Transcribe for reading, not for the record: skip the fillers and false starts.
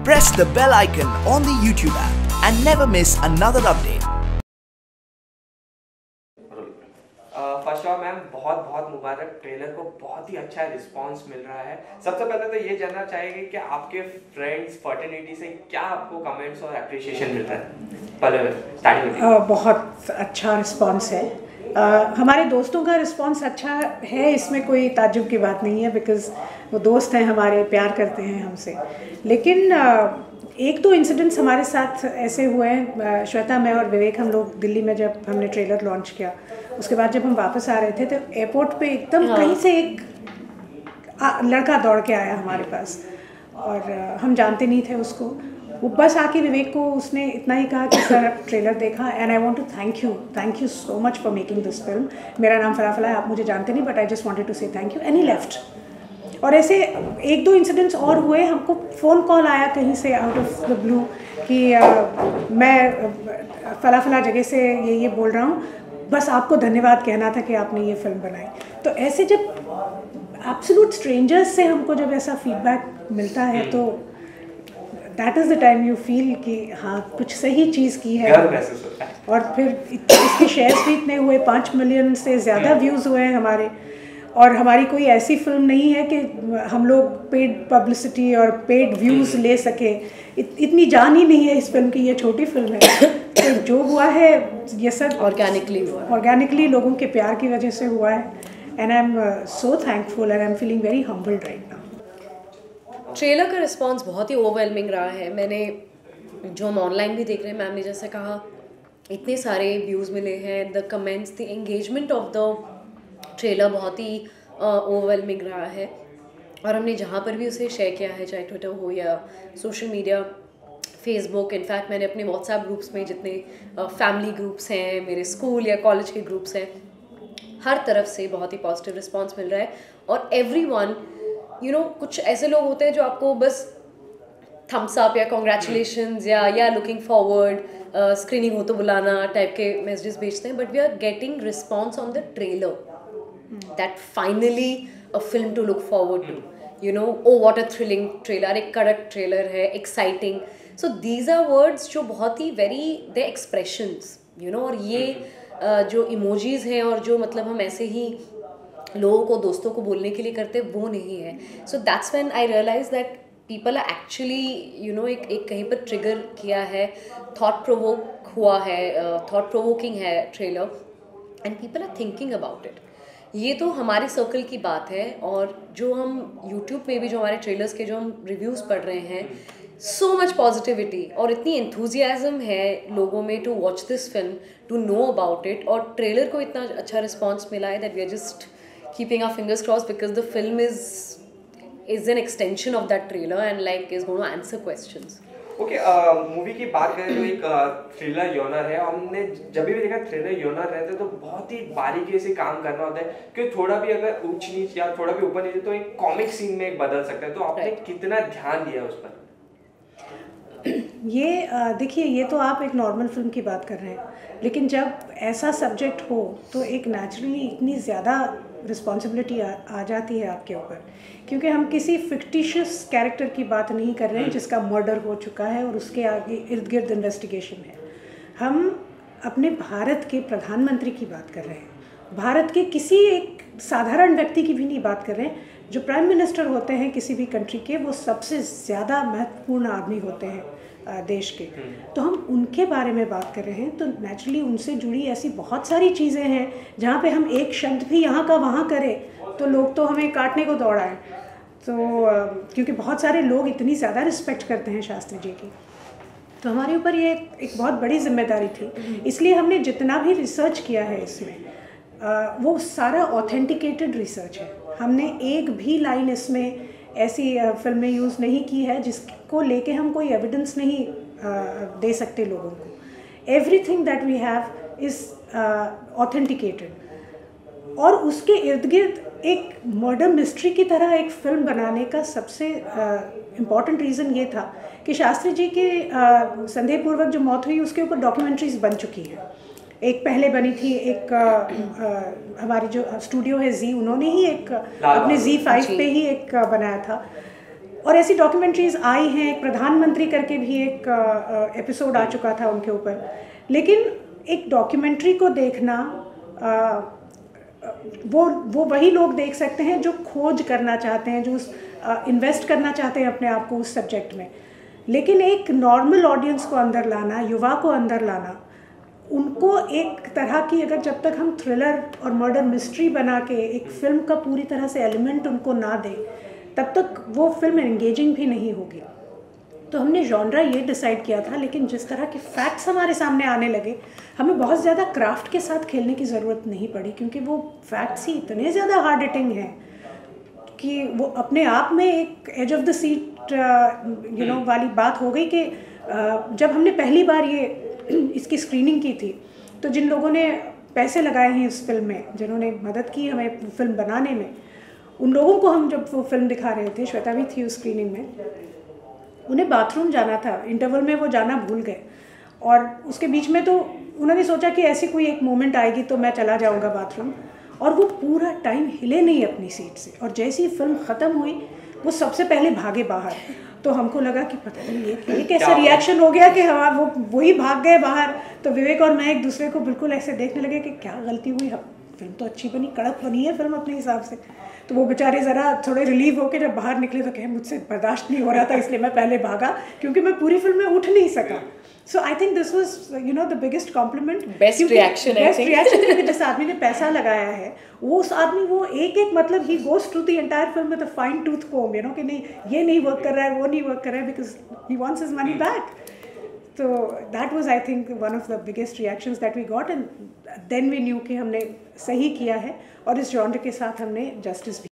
Press the bell icon on the YouTube app and never miss another update. First of ma'am बहुत बहुत मुबारक, trailer को बहुत ही अच्छा response मिल रहा है। सबसे पहले तो ये जानना चाहेंगे कि आपके फ्रेंड्स फर्टिनिटी से क्या आपको कमेंट्स और अप्रिशिएशन मिल रहा है? पहले स्टार्टिंग बहुत अच्छा रिस्पांस है। हमारे दोस्तों का रिस्पांस अच्छा है, इसमें कोई ताज्जुब की बात नहीं है, बिकॉज़ वो दोस्त हैं हमारे, प्यार करते हैं हमसे। लेकिन एक दो इंसिडेंट्स हमारे साथ ऐसे हुए हैं। श्वेता, मैं और विवेक, हम लोग दिल्ली में जब हमने ट्रेलर लॉन्च किया, उसके बाद जब हम वापस आ रहे थे तो एयरपोर्ट पे एकदम कहीं से एक लड़का दौड़ के आया हमारे पास, और हम जानते नहीं थे उसको। वो बस आके विवेक को उसने इतना ही कहा कि सर ट्रेलर देखा and I want to thank you so much for making this film. मेरा नाम फला है, आप मुझे जानते नहीं, but I just wanted to say thank you, and he left. और ऐसे एक दो इंसिडेंट्स और हुए। हमको फ़ोन कॉल आया कहीं से आउट ऑफ द ब्लू कि मैं फला जगह से ये बोल रहा हूँ, बस आपको धन्यवाद कहना था कि आपने ये फिल्म बनाई। तो ऐसे जब एब्सोल्यूट स्ट्रेंजर्स से हमको जब ऐसा फीडबैक मिलता है तो that is the time you feel कि हाँ, कुछ सही चीज़ की है। और फिर इसके शेयर्स भी इतने हुए, 5 मिलियन से ज़्यादा व्यूज़ हुए हैं हमारे। और हमारी कोई ऐसी फिल्म नहीं है कि हम लोग पेड पब्लिसिटी और पेड व्यूज़ ले सके, इतनी जान ही नहीं है इस फिल्म की। ये छोटी फिल्म है, तो जो हुआ है ये सब ऑर्गेनिकली लोगों के प्यार की वजह से हुआ है। And I am so thankful and I am feeling very humbled right now. Trailer का रिस्पांस बहुत ही ओवरवेलमिंग रहा है। मैंने जो हम ऑनलाइन भी देख रहे हैं, मैम ने जैसे कहा, इतने सारे व्यूज़ मिले हैं, the comments, the engagement of the trailer बहुत ही ओवरवेलमिंग रहा है। और हमने जहाँ पर भी उसे शेयर किया है, चाहे ट्विटर हो या सोशल मीडिया, फेसबुक, इनफैक्ट मैंने अपने व्हाट्सएप ग्रुप्स में जितने फैमिली ग्रुप्स हैं, मेरे स्कूल या कॉलेज के ग्रुप्स हैं, हर तरफ से बहुत ही पॉजिटिव रिस्पांस मिल रहा है। और एवरीवन, यू नो, कुछ ऐसे लोग होते हैं जो आपको बस थम्स अप या कॉन्ग्रेचुलेशंस या लुकिंग फॉरवर्ड, स्क्रीनिंग हो तो बुलाना टाइप के मैसेजेस भेजते हैं, but we are getting response on the trailer that finally a film to look forward to, you know, oh what a thrilling trailer, एक कड़क ट्रेलर है, exciting. So these are words जो बहुत ही very the expressions, you know, और ये जो emojis हैं और जो मतलब हम ऐसे ही लोगों को, दोस्तों को बोलने के लिए करते हैं, वो नहीं है। So that's when I realize that people are actually, you know, एक कहीं पर ट्रिगर किया है, थॉट प्रोवोक हुआ है, थॉट प्रोवोकिंग है trailer, and people are thinking about it. ये तो हमारे सर्कल की बात है। और जो हम यूट्यूब पे भी जो हमारे ट्रेलर्स के जो हम रिव्यूज़ पढ़ रहे हैं, सो मच पॉजिटिविटी और इतनी एंथुजियाज्म है लोगों में to watch this film, to know about it. और ट्रेलर को इतना अच्छा रिस्पॉन्स मिला है that we are just keeping our fingers cross, because the film is an extension of that trailer and like is going to answer questions. Okay, movie की बात करें तो एक थ्रिलर योनर है। हमने जब भी देखा थ्रिलर योनर रहते तो बहुत ही बारीकी से काम करना होता है, क्योंकि थोड़ा भी अगर ऊंच नीच या थोड़ा भी ऊपर नीचे तो एक कॉमिक सीन में एक बदल सकता है। तो आपने कितना ध्यान दिया उस पर? ये देखिए, ये तो आप एक नॉर्मल फिल्म की बात कर रहे हैं, लेकिन जब ऐसा सब्जेक्ट हो तो एक नेचुरली इतनी ज़्यादा रिस्पॉन्सिबिलिटी आ जाती है आपके ऊपर, क्योंकि हम किसी फिक्टिशियस कैरेक्टर की बात नहीं कर रहे हैं जिसका मर्डर हो चुका है और उसके आगे इर्द गिर्द इन्वेस्टिगेशन है। हम अपने भारत के प्रधानमंत्री की बात कर रहे हैं, भारत के किसी एक साधारण व्यक्ति की भी नहीं बात कर रहे हैं। जो प्राइम मिनिस्टर होते हैं किसी भी कंट्री के, वो सबसे ज़्यादा महत्वपूर्ण आदमी होते हैं देश के, तो हम उनके बारे में बात कर रहे हैं। तो नेचुरली उनसे जुड़ी ऐसी बहुत सारी चीज़ें हैं जहाँ पे हम एक शब्द भी यहाँ का वहाँ करें तो लोग तो हमें काटने को दौड़ाएं। तो क्योंकि बहुत सारे लोग इतनी ज़्यादा रिस्पेक्ट करते हैं शास्त्री जी की, तो हमारे ऊपर ये एक बहुत बड़ी जिम्मेदारी थी। इसलिए हमने जितना भी रिसर्च किया है इसमें, वो सारा ऑथेंटिकेटेड रिसर्च है। हमने एक भी लाइन इसमें ऐसी फिल्में यूज़ नहीं की है जिसको लेके हम कोई एविडेंस नहीं दे सकते लोगों को। Everything that we have is authenticated. और उसके इर्द गिर्द एक मर्डर मिस्ट्री की तरह एक फ़िल्म बनाने का सबसे इम्पॉर्टेंट रीज़न ये था कि शास्त्री जी की संदेहपूर्वक जो मौत हुई उसके ऊपर डॉक्यूमेंट्रीज़ बन चुकी हैं। एक पहले बनी थी, एक हमारी जो स्टूडियो है जी, उन्होंने ही एक अपने Z5 पे ही एक बनाया था। और ऐसी डॉक्यूमेंट्रीज आई हैं, एक प्रधानमंत्री करके भी एक एपिसोड आ चुका था उनके ऊपर। लेकिन एक डॉक्यूमेंट्री को देखना वो वही लोग देख सकते हैं जो खोज करना चाहते हैं, जो इन्वेस्ट करना चाहते हैं अपने आप को उस सब्जेक्ट में। लेकिन एक नॉर्मल ऑडियंस को अंदर लाना, युवा को अंदर लाना, उनको एक तरह की, अगर जब तक हम थ्रिलर और मर्डर मिस्ट्री बना के एक फ़िल्म का पूरी तरह से एलिमेंट उनको ना दें, तब तक वो फिल्म एंगेजिंग भी नहीं होगी। तो हमने जॉनरा ये डिसाइड किया था, लेकिन जिस तरह के फैक्ट्स हमारे सामने आने लगे, हमें बहुत ज़्यादा क्राफ्ट के साथ खेलने की ज़रूरत नहीं पड़ी, क्योंकि वो फैक्ट्स ही इतने ज़्यादा हार्ड हिटिंग हैं कि वो अपने आप में एक एज ऑफ द सीट वाली बात हो गई कि जब हमने पहली बार ये इसकी स्क्रीनिंग की थी, तो जिन लोगों ने पैसे लगाए हैं इस फिल्म में, जिन्होंने मदद की हमें फिल्म बनाने में, उन लोगों को हम जब वो फिल्म दिखा रहे थे, श्वेता भी थी उस स्क्रीनिंग में, उन्हें बाथरूम जाना था, इंटरवल में वो जाना भूल गए, और उसके बीच में तो उन्होंने सोचा कि ऐसी कोई एक मोमेंट आएगी तो मैं चला जाऊंगा बाथरूम, और वो पूरा टाइम हिले नहीं अपनी सीट से, और जैसी ही फिल्म ख़त्म हुई वो सबसे पहले भागे बाहर। तो हमको लगा कि पता नहीं ये कैसा रिएक्शन हो गया कि हाँ वही भाग गए बाहर। तो विवेक और मैं एक दूसरे को बिल्कुल ऐसे देखने लगे कि क्या गलती हुई, फिल्म तो अच्छी बनी, कड़क बनी है फिल्म अपने हिसाब से। तो वो बेचारे ज़रा थोड़े रिलीव होकर जब बाहर निकले तो कहे मुझसे बर्दाश्त नहीं हो रहा था, इसलिए मैं पहले भागा, क्योंकि मैं पूरी फिल्म में उठ नहीं सका। So I think this was the biggest compliment, best reaction, क्योंकि जिस आदमी ने पैसा लगाया है वो उस आदमी वो एक मतलब ही goes through the entire film with a fine tooth comb, कि नहीं ये नहीं वर्क कर रहा है, वो नहीं वर्क कर रहा है, because he wants his money back. तो that was I think one of the biggest reactions that we got, and then we knew कि हमने सही किया है और इस जॉनर के साथ हमने जस्टिस भी